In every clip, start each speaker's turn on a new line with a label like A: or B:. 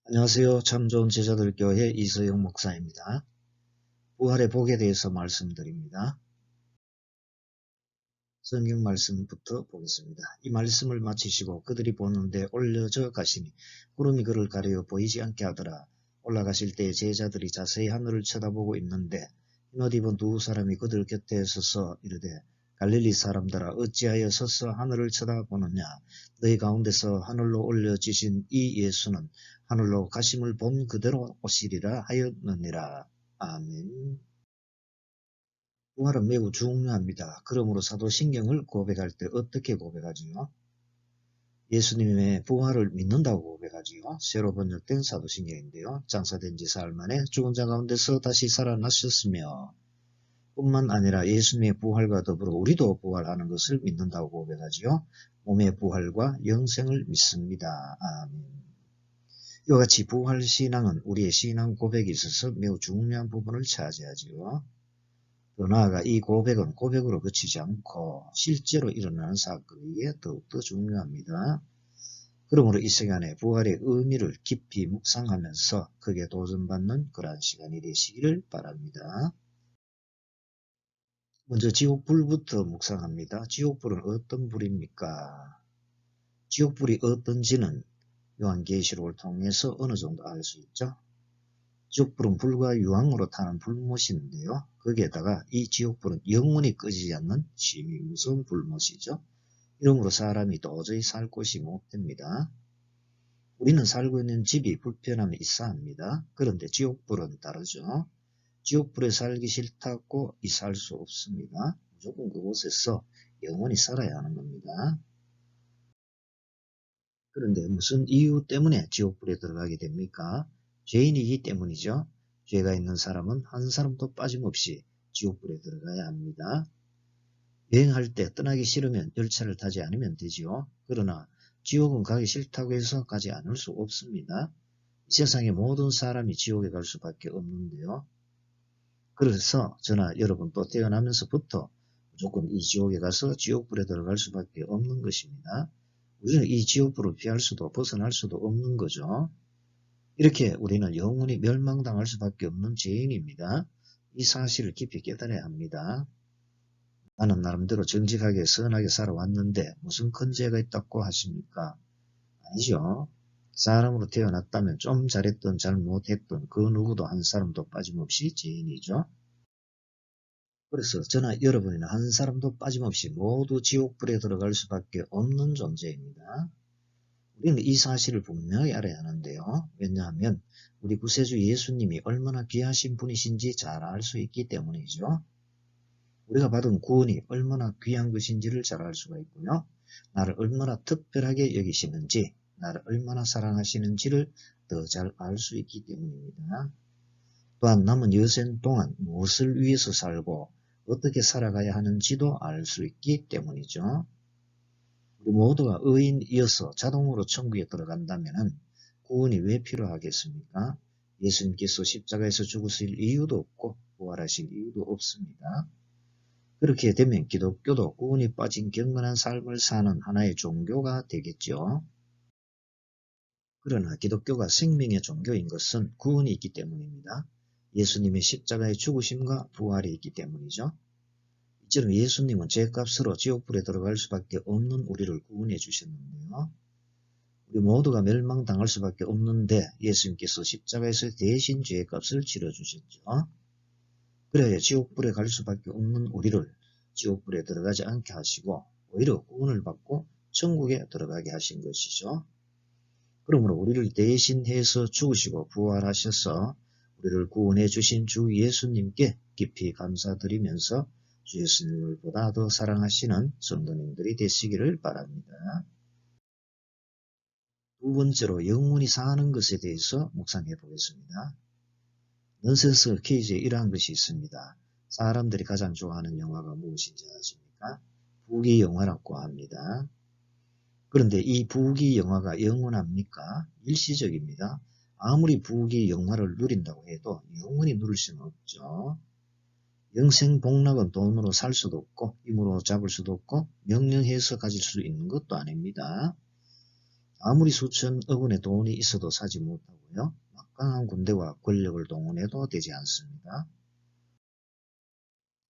A: 안녕하세요. 참 좋은 제자들 교회 이서영 목사입니다. 부활의 복에 대해서 말씀드립니다. 성경 말씀부터 보겠습니다. 이 말씀을 마치시고 그들이 보는데 올려져 가시니 구름이 그를 가려 보이지 않게 하더라. 올라가실 때 제자들이 자세히 하늘을 쳐다보고 있는데 흰옷 입은 두 사람이 그들 곁에 서서 이르되 갈릴리 사람들아 어찌하여 서서 하늘을 쳐다보느냐. 너희 가운데서 하늘로 올려지신 이 예수는 하늘로 가심을 본 그대로 오시리라 하였느니라. 아멘. 부활은 매우 중요합니다. 그러므로 사도신경을 고백할 때 어떻게 고백하지요? 예수님의 부활을 믿는다고 고백하지요. 새로 번역된 사도신경인데요. 장사된 지 사흘 만에 죽은 자 가운데서 다시 살아나셨으며 뿐만 아니라 예수님의 부활과 더불어 우리도 부활하는 것을 믿는다고 고백하지요. 몸의 부활과 영생을 믿습니다. 아멘. 이와 같이 부활신앙은 우리의 신앙 고백에 있어서 매우 중요한 부분을 차지하지요. 또 나아가 이 고백은 고백으로 그치지 않고 실제로 일어나는 사건이기에 더욱더 중요합니다. 그러므로 이 시간에 부활의 의미를 깊이 묵상하면서 크게 도전받는 그러한 시간이 되시기를 바랍니다. 먼저 지옥불부터 묵상합니다. 지옥불은 어떤 불입니까? 지옥불이 어떤지는 요한계시록을 통해서 어느 정도 알 수 있죠. 지옥불은 불과 유황으로 타는 불못인데요. 거기에다가 이 지옥불은 영원히 꺼지지 않는 심히 무서운 불못이죠. 이러므로 사람이 도저히 살 곳이 못 됩니다. 우리는 살고 있는 집이 불편함이 있어 합니다. 그런데 지옥불은 다르죠. 지옥불에 살기 싫다고 살 수 없습니다. 무조건 그곳에서 영원히 살아야 하는 겁니다. 그런데 무슨 이유 때문에 지옥불에 들어가게 됩니까? 죄인이기 때문이죠. 죄가 있는 사람은 한 사람도 빠짐없이 지옥불에 들어가야 합니다. 여행할 때 떠나기 싫으면 열차를 타지 않으면 되지요. 그러나 지옥은 가기 싫다고 해서 가지 않을 수 없습니다. 이 세상의 모든 사람이 지옥에 갈 수밖에 없는데요. 그래서 저나 여러분도 태어나면서부터 무조건 이 지옥에 가서 지옥불에 들어갈 수밖에 없는 것입니다. 우리는 이 지옥불을 피할 수도 벗어날 수도 없는 거죠. 이렇게 우리는 영원히 멸망당할 수밖에 없는 죄인입니다. 이 사실을 깊이 깨달아야 합니다. 나는 나름대로 정직하게 선하게 살아왔는데 무슨 큰 죄가 있다고 하십니까? 아니죠. 사람으로 태어났다면 좀 잘했던 잘못했던 그 누구도 한 사람도 빠짐없이 죄인이죠. 그래서 저나 여러분이나 한 사람도 빠짐없이 모두 지옥불에 들어갈 수밖에 없는 존재입니다. 우리는 이 사실을 분명히 알아야 하는데요. 왜냐하면 우리 구세주 예수님이 얼마나 귀하신 분이신지 잘 알 수 있기 때문이죠. 우리가 받은 구원이 얼마나 귀한 것인지를 잘 알 수가 있고요. 나를 얼마나 특별하게 여기시는지, 나를 얼마나 사랑하시는지를 더 잘 알 수 있기 때문입니다. 또한 남은 여생 동안 무엇을 위해서 살고 어떻게 살아가야 하는지도 알 수 있기 때문이죠. 우리 모두가 의인이어서 자동으로 천국에 들어간다면 구원이 왜 필요하겠습니까? 예수님께서 십자가에서 죽으실 이유도 없고 부활하실 이유도 없습니다. 그렇게 되면 기독교도 구원이 빠진 경건한 삶을 사는 하나의 종교가 되겠죠. 그러나 기독교가 생명의 종교인 것은 구원이 있기 때문입니다. 예수님의 십자가의 죽으심과 부활이 있기 때문이죠. 이처럼 예수님은 죄값으로 지옥불에 들어갈 수밖에 없는 우리를 구원해 주셨는데요. 우리 모두가 멸망당할 수밖에 없는데 예수님께서 십자가에서 대신 죄값을 치러주셨죠. 그래야 지옥불에 갈 수밖에 없는 우리를 지옥불에 들어가지 않게 하시고 오히려 구원을 받고 천국에 들어가게 하신 것이죠. 그러므로 우리를 대신해서 죽으시고 부활하셔서 우리를 구원해 주신 주 예수님께 깊이 감사드리면서 주 예수님을 보다 더 사랑하시는 성도님들이 되시기를 바랍니다. 두 번째로 영원히 사는 것에 대해서 묵상해 보겠습니다. 넌센스 퀴즈에 이러한 것이 있습니다. 사람들이 가장 좋아하는 영화가 무엇인지 아십니까? 부귀 영화라고 합니다. 그런데 이 부귀 영화가 영원합니까? 일시적입니다. 아무리 부귀 영화를 누린다고 해도 영원히 누릴 수는 없죠. 영생 복락은 돈으로 살 수도 없고 힘으로 잡을 수도 없고 명령해서 가질 수 있는 것도 아닙니다. 아무리 수천억 원의 돈이 있어도 사지 못하고요. 막강한 군대와 권력을 동원해도 되지 않습니다.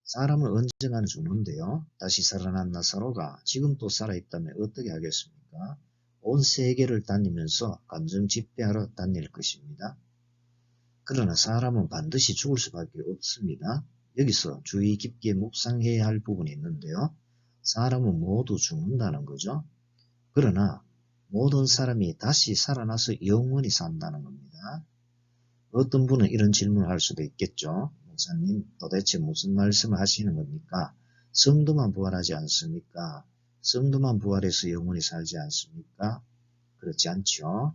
A: 사람을 언젠가는 죽는데요. 다시 살아난 나사로가 지금 또 살아있다면 어떻게 하겠습니까? 온 세계를 다니면서 감정 집회하러 다닐 것입니다. 그러나 사람은 반드시 죽을 수밖에 없습니다. 여기서 주의 깊게 묵상해야 할 부분이 있는데요. 사람은 모두 죽는다는 거죠. 그러나 모든 사람이 다시 살아나서 영원히 산다는 겁니다. 어떤 분은 이런 질문을 할 수도 있겠죠. 목사님, 도대체 무슨 말씀을 하시는 겁니까? 성도만 부활하지 않습니까? 성도만 부활해서 영원히 살지 않습니까? 그렇지 않죠.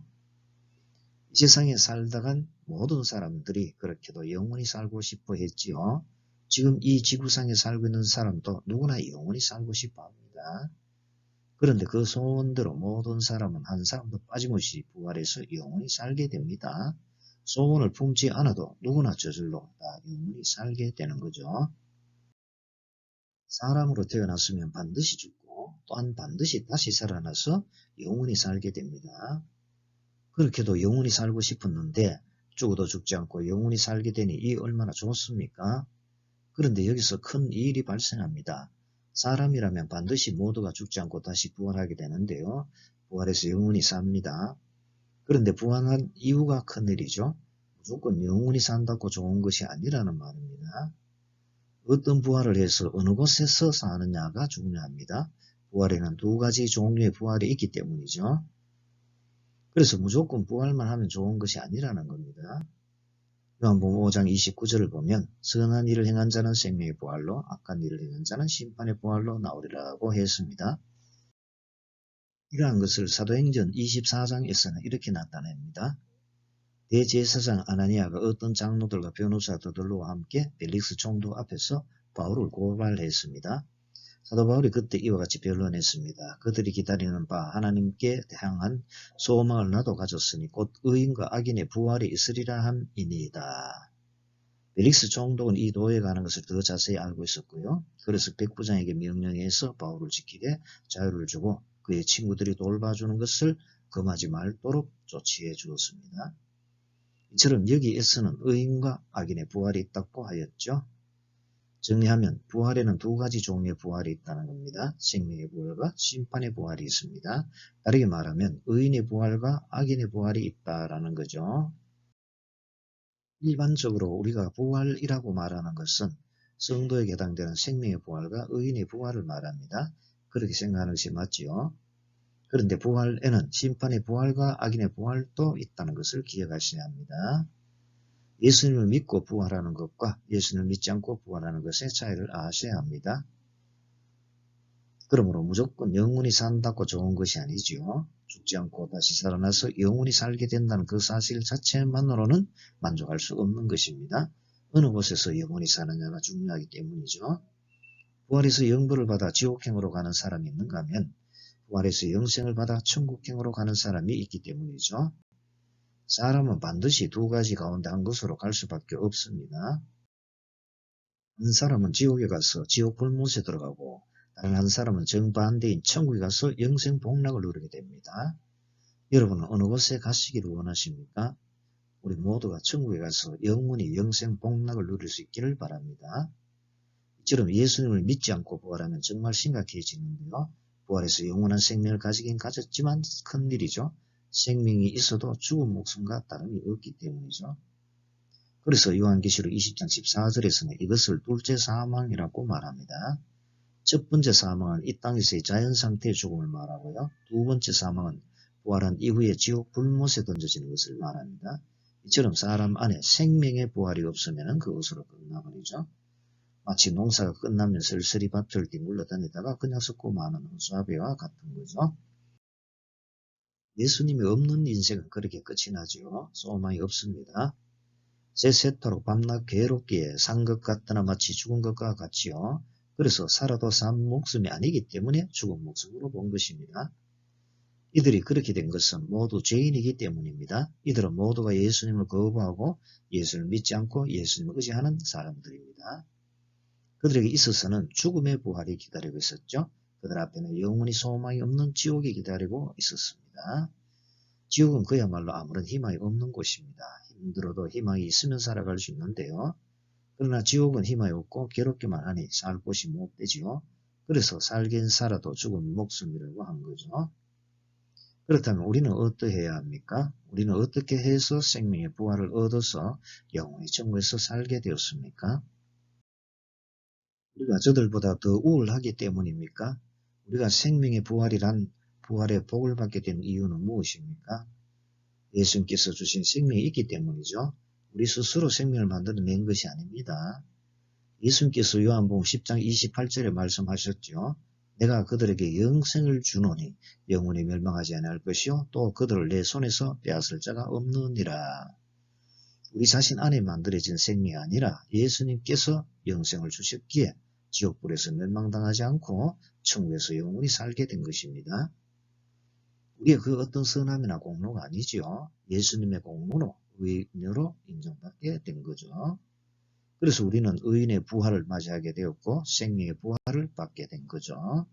A: 이 세상에 살다간 모든 사람들이 그렇게도 영원히 살고 싶어 했지요. 지금 이 지구상에 살고 있는 사람도 누구나 영원히 살고 싶어 합니다. 그런데 그 소원대로 모든 사람은 한 사람도 빠짐없이 부활해서 영원히 살게 됩니다. 소원을 품지 않아도 누구나 저절로 다 영원히 살게 되는 거죠. 사람으로 태어났으면 반드시 죽고 또한 반드시 다시 살아나서 영원히 살게 됩니다. 그렇게도 영원히 살고 싶었는데 죽어도 죽지 않고 영원히 살게 되니 이 얼마나 좋습니까? 그런데 여기서 큰 일이 발생합니다. 사람이라면 반드시 모두가 죽지 않고 다시 부활하게 되는데요. 부활해서 영원히 삽니다. 그런데 부활한 이유가 큰일이죠. 무조건 영원히 산다고 좋은 것이 아니라는 말입니다. 어떤 부활을 해서 어느 곳에서 사느냐가 중요합니다. 부활에는 두 가지 종류의 부활이 있기 때문이죠. 그래서 무조건 부활만 하면 좋은 것이 아니라는 겁니다. 요한복음 5장 29절을 보면 선한 일을 행한 자는 생명의 부활로 악한 일을 행한 자는 심판의 부활로 나오리라고 했습니다. 이러한 것을 사도행전 24장에서는 이렇게 나타냅니다. 대제사장 아나니아가 어떤 장로들과 변호사들과 함께 벨릭스 총독 앞에서 바울을 고발했습니다. 사도 바울이 그때 이와 같이 변론했습니다. 그들이 기다리는 바 하나님께 향한 소망을 나도 가졌으니 곧 의인과 악인의 부활이 있으리라 함이니이다. 벨릭스 총독은 이 도에 관한 것을 더 자세히 알고 있었고요. 그래서 백부장에게 명령해서 바울을 지키되 자유를 주고 그의 친구들이 돌봐주는 것을 금하지 말도록 조치해 주었습니다. 이처럼 여기에서는 의인과 악인의 부활이 있다고 하였죠. 정리하면 부활에는 두 가지 종류의 부활이 있다는 겁니다. 생명의 부활과 심판의 부활이 있습니다. 다르게 말하면 의인의 부활과 악인의 부활이 있다라는 거죠. 일반적으로 우리가 부활이라고 말하는 것은 성도에게 해당되는 생명의 부활과 의인의 부활을 말합니다. 그렇게 생각하는 것이 맞지요. 그런데 부활에는 심판의 부활과 악인의 부활도 있다는 것을 기억하셔야 합니다. 예수님을 믿고 부활하는 것과 예수님을 믿지 않고 부활하는 것의 차이를 아셔야 합니다. 그러므로 무조건 영원히 산다고 좋은 것이 아니지요. 죽지 않고 다시 살아나서 영원히 살게 된다는 그 사실 자체만으로는 만족할 수 없는 것입니다. 어느 곳에서 영원히 사느냐가 중요하기 때문이죠. 부활해서 영벌을 받아 지옥행으로 가는 사람이 있는가 하면 부활해서 영생을 받아 천국행으로 가는 사람이 있기 때문이죠. 사람은 반드시 두 가지 가운데 한 곳으로 갈 수밖에 없습니다. 한 사람은 지옥에 가서 지옥 불못에 들어가고 다른 한 사람은 정반대인 천국에 가서 영생 복락을 누리게 됩니다. 여러분은 어느 곳에 가시기를 원하십니까? 우리 모두가 천국에 가서 영원히 영생 복락을 누릴 수 있기를 바랍니다. 이처럼 예수님을 믿지 않고 부활하면 정말 심각해지는데요. 부활해서 영원한 생명을 가지긴 가졌지만 큰일이죠. 생명이 있어도 죽은 목숨과 다름이 없기 때문이죠. 그래서 요한계시록 20장 14절에서는 이것을 둘째 사망이라고 말합니다. 첫 번째 사망은 이 땅에서의 자연상태의 죽음을 말하고요. 두 번째 사망은 부활한 이후에 지옥 불못에 던져지는 것을 말합니다. 이처럼 사람 안에 생명의 부활이 없으면 그것으로 끝나버리죠. 마치 농사가 끝나면 쓸쓸히 밭을 뒤물러 다니다가 그냥 썩고 마는 허수아비와 같은 거죠. 예수님이 없는 인생은 그렇게 끝이 나죠. 소망이 없습니다. 새토록 밤낮 괴롭기에 산 것 같으나 마치 죽은 것과 같지요. 그래서 살아도 산 목숨이 아니기 때문에 죽은 목숨으로 본 것입니다. 이들이 그렇게 된 것은 모두 죄인이기 때문입니다. 이들은 모두가 예수님을 거부하고 예수님을 믿지 않고 예수님을 의지하는 사람들입니다. 그들에게 있어서는 죽음의 부활이 기다리고 있었죠. 그들 앞에는 영원히 소망이 없는 지옥이 기다리고 있었습니다. 지옥은 그야말로 아무런 희망이 없는 곳입니다. 힘들어도 희망이 있으면 살아갈 수 있는데요. 그러나 지옥은 희망이 없고 괴롭기만 하니 살 곳이 못 되지요. 그래서 살긴 살아도 죽은 목숨이라고 한 거죠. 그렇다면 우리는 어떠해야 합니까? 우리는 어떻게 해서 생명의 부활을 얻어서 영원히 천국에서 살게 되었습니까? 우리가 저들보다 더 우월하기 때문입니까? 우리가 생명의 부활이란 부활의 복을 받게 된 이유는 무엇입니까? 예수님께서 주신 생명이 있기 때문이죠. 우리 스스로 생명을 만들어낸 것이 아닙니다. 예수님께서 요한복음 10장 28절에 말씀하셨죠. 내가 그들에게 영생을 주노니 영원히 멸망하지 아니할 것이요 또 그들을 내 손에서 빼앗을 자가 없느니라. 우리 자신 안에 만들어진 생명이 아니라 예수님께서 영생을 주셨기에 지옥불에서 멸망당하지 않고 천국에서 영원히 살게 된 것입니다. 우리의 그 어떤 선함이나 공로가 아니지요. 예수님의 공로로 의인으로 인정받게 된 거죠. 그래서 우리는 의인의 부활을 맞이하게 되었고 생명의 부활을 받게 된 거죠.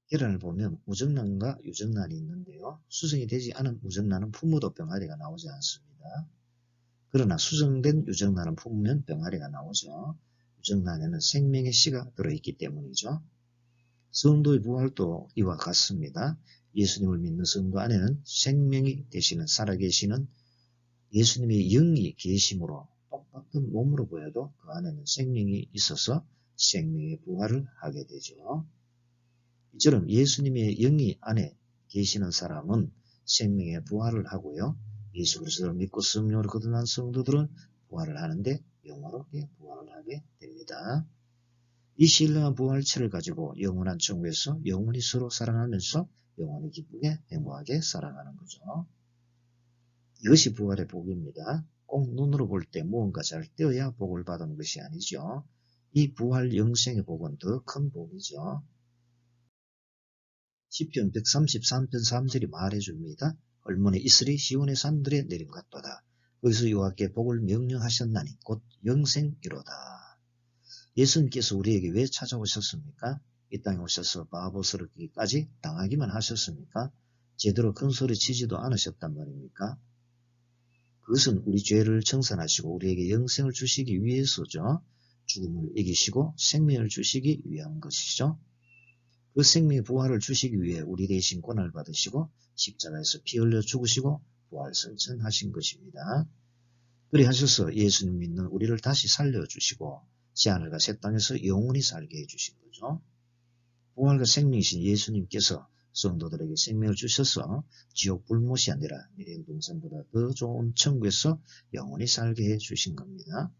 A: 계란을 보면 우정란과 유정란이 있는데요. 수정이 되지 않은 우정란은 품어도 병아리가 나오지 않습니다. 그러나 수정된 유정란은 품으면 병아리가 나오죠. 유정란에는 생명의 씨가 들어있기 때문이죠. 성도의 부활도 이와 같습니다. 예수님을 믿는 성도 안에는 생명이 되시는 살아계시는 예수님의 영이 계심으로 똑같은 몸으로 보여도 그 안에는 생명이 있어서 생명의 부활을 하게 되죠. 이처럼 예수님의 영이 안에 계시는 사람은 생명의 부활을 하고요. 예수 그리스도를 믿고 성령으로 거듭난 성도들은 부활을 하는데 영원하게 부활을 하게 됩니다. 이 신령한 부활체를 가지고 영원한 천국에서 영원히 서로 살아가면서 영원히 기쁘게 행복하게 살아가는 거죠. 이것이 부활의 복입니다. 꼭 눈으로 볼 때 무언가 잘 떼어야 복을 받은 것이 아니죠. 이 부활 영생의 복은 더 큰 복이죠. 시편 133편 3절이 말해줍니다. 얼마나 이슬이 시온의 산들에 내린 것 같도다. 거기서 여호와께 복을 명령하셨나니 곧 영생이로다. 예수님께서 우리에게 왜 찾아오셨습니까? 이 땅에 오셔서 바보스럽기까지 당하기만 하셨습니까? 제대로 큰 소리 치지도 않으셨단 말입니까? 그것은 우리 죄를 청산하시고 우리에게 영생을 주시기 위해서죠. 죽음을 이기시고 생명을 주시기 위한 것이죠. 그 생명의 부활을 주시기 위해 우리 대신 고난을 받으시고 십자가에서 피 흘려 죽으시고 부활 승천하신 것입니다. 그리 하셔서 예수님 믿는 우리를 다시 살려주시고 새하늘과 새 땅에서 영원히 살게 해주신 거죠. 부활과 생명이신 예수님께서 성도들에게 생명을 주셔서 지옥 불못이 아니라 미래의 동산보다 더 좋은 천국에서 영원히 살게 해주신 겁니다.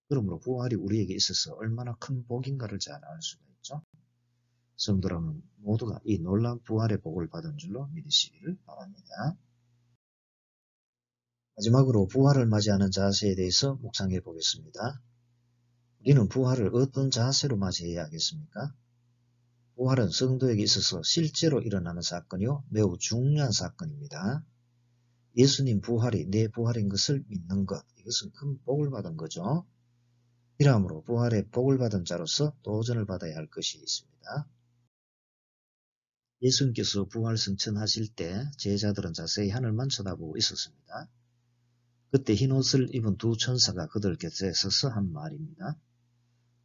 A: 그러므로 부활이 우리에게 있어서 얼마나 큰 복인가를 잘 알 수가 있죠. 성도라면 모두가 이 놀라운 부활의 복을 받은 줄로 믿으시기를 바랍니다. 마지막으로 부활을 맞이하는 자세에 대해서 묵상해 보겠습니다. 우리는 부활을 어떤 자세로 맞이해야 하겠습니까? 부활은 성도에게 있어서 실제로 일어나는 사건이요 매우 중요한 사건입니다. 예수님 부활이 내 부활인 것을 믿는 것, 이것은 큰 복을 받은 거죠. 이러므로 부활의 복을 받은 자로서 도전을 받아야 할 것이 있습니다. 예수님께서 부활 승천하실 때 제자들은 자세히 하늘만 쳐다보고 있었습니다. 그때 흰옷을 입은 두 천사가 그들 곁에 서서 한 말입니다.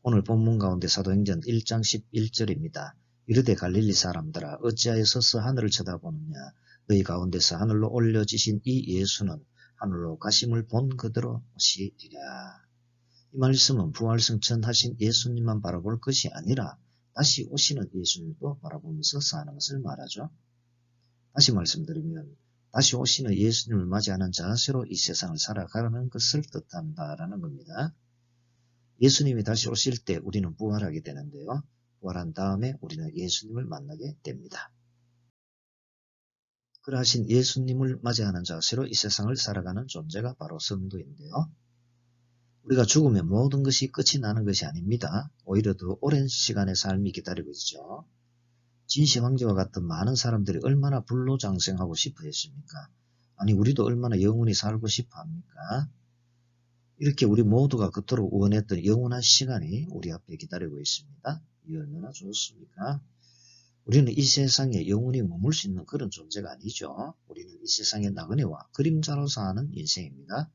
A: 오늘 본문 가운데 사도행전 1장 11절입니다. 이르되 갈릴리 사람들아 어찌하여 서서 하늘을 쳐다보느냐. 너희 가운데서 하늘로 올려지신 이 예수는 하늘로 가심을 본 그대로 오시리라. 이 말씀은 부활 승천하신 예수님만 바라볼 것이 아니라 다시 오시는 예수님도 바라보면서 사는 것을 말하죠. 다시 말씀드리면 다시 오시는 예수님을 맞이하는 자세로 이 세상을 살아가는 것을 뜻한다라는 겁니다. 예수님이 다시 오실 때 우리는 부활하게 되는데요. 부활한 다음에 우리는 예수님을 만나게 됩니다. 그러하신 예수님을 맞이하는 자세로 이 세상을 살아가는 존재가 바로 성도인데요. 우리가 죽으면 모든 것이 끝이 나는 것이 아닙니다. 오히려 더 오랜 시간의 삶이 기다리고 있죠. 진시 황제와 같은 많은 사람들이 얼마나 불로장생하고 싶어 했습니까? 아니 우리도 얼마나 영원히 살고 싶어 합니까? 이렇게 우리 모두가 그토록 원했던 영원한 시간이 우리 앞에 기다리고 있습니다. 이 얼마나 좋습니까? 우리는 이 세상에 영원히 머물 수 있는 그런 존재가 아니죠. 우리는 이 세상의 나그네와 그림자로 사는 인생입니다.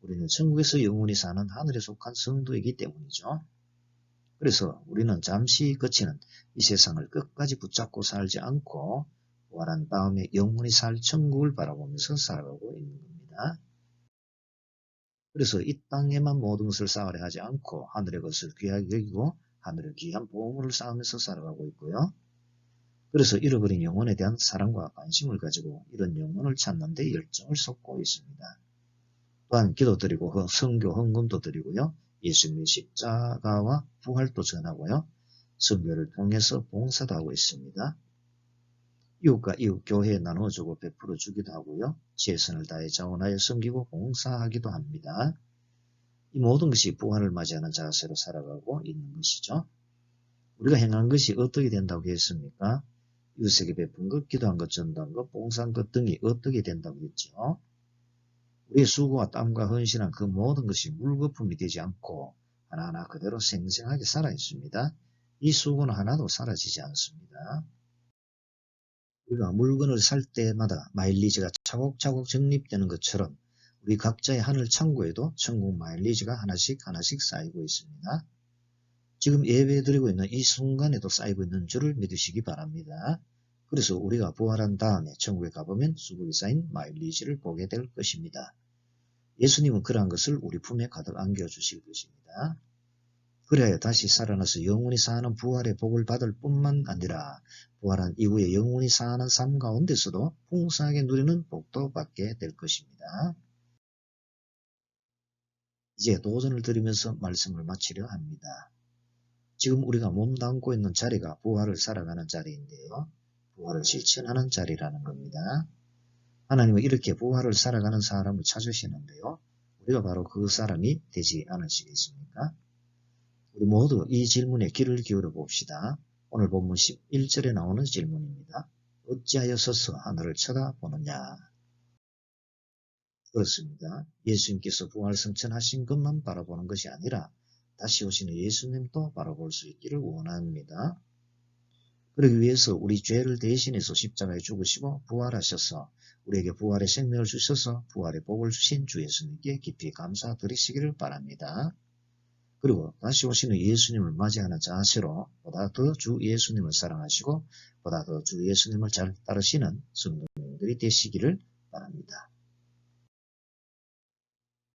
A: 우리는 천국에서 영원히 사는 하늘에 속한 성도이기 때문이죠. 그래서 우리는 잠시 그치는 이 세상을 끝까지 붙잡고 살지 않고 부활한 다음에 영원히 살 천국을 바라보면서 살아가고 있는 겁니다. 그래서 이 땅에만 모든 것을 쌓으려 하지 않고 하늘의 것을 귀하게 여기고 하늘의 귀한 보물을 쌓으면서 살아가고 있고요. 그래서 잃어버린 영혼에 대한 사랑과 관심을 가지고 이런 영혼을 찾는 데 열정을 쏟고 있습니다. 또한 기도드리고 선교 헌금도 드리고요. 예수님의 십자가와 부활도 전하고요. 선교를 통해서 봉사도 하고 있습니다. 이웃과 이웃 교회에 나눠주고 베풀어 주기도 하고요. 최선을 다해 자원하여 섬기고 봉사하기도 합니다. 이 모든 것이 부활을 맞이하는 자세로 살아가고 있는 것이죠. 우리가 행한 것이 어떻게 된다고 했습니까? 이웃에게 베푼 것, 기도한 것, 전도한 것, 봉사한 것 등이 어떻게 된다고 했죠? 우리의 수고와 땀과 헌신한 그 모든 것이 물거품이 되지 않고 하나하나 그대로 생생하게 살아있습니다. 이 수고는 하나도 사라지지 않습니다. 우리가 물건을 살 때마다 마일리지가 차곡차곡 적립되는 것처럼 우리 각자의 하늘 창고에도 천국 마일리지가 하나씩 쌓이고 있습니다. 지금 예배드리고 있는 이 순간에도 쌓이고 있는 줄을 믿으시기 바랍니다. 그래서 우리가 부활한 다음에 천국에 가보면 수북이 쌓인 마일리지를 보게 될 것입니다. 예수님은 그러한 것을 우리 품에 가득 안겨주실 것입니다. 그래야 다시 살아나서 영원히 사는 부활의 복을 받을 뿐만 아니라 부활한 이후에 영원히 사는 삶 가운데서도 풍성하게 누리는 복도 받게 될 것입니다. 이제 도전을 드리면서 말씀을 마치려 합니다. 지금 우리가 몸담고 있는 자리가 부활을 살아가는 자리인데요. 부활을 실천하는 자리라는 겁니다. 하나님은 이렇게 부활을 살아가는 사람을 찾으시는데요. 우리가 바로 그 사람이 되지 않으시겠습니까? 우리 모두 이 질문에 귀를 기울여 봅시다. 오늘 본문 11절에 나오는 질문입니다. 어찌하여 서서 하늘을 쳐다보느냐? 그렇습니다. 예수님께서 부활 성천하신 것만 바라보는 것이 아니라 다시 오시는 예수님도 바라볼 수 있기를 원합니다. 그러기 위해서 우리 죄를 대신해서 십자가에 죽으시고 부활하셔서 우리에게 부활의 생명을 주셔서 부활의 복을 주신 주 예수님께 깊이 감사드리시기를 바랍니다. 그리고 다시 오시는 예수님을 맞이하는 자세로 보다 더 주 예수님을 사랑하시고 보다 더 주 예수님을 잘 따르시는 성도님들이 되시기를 바랍니다.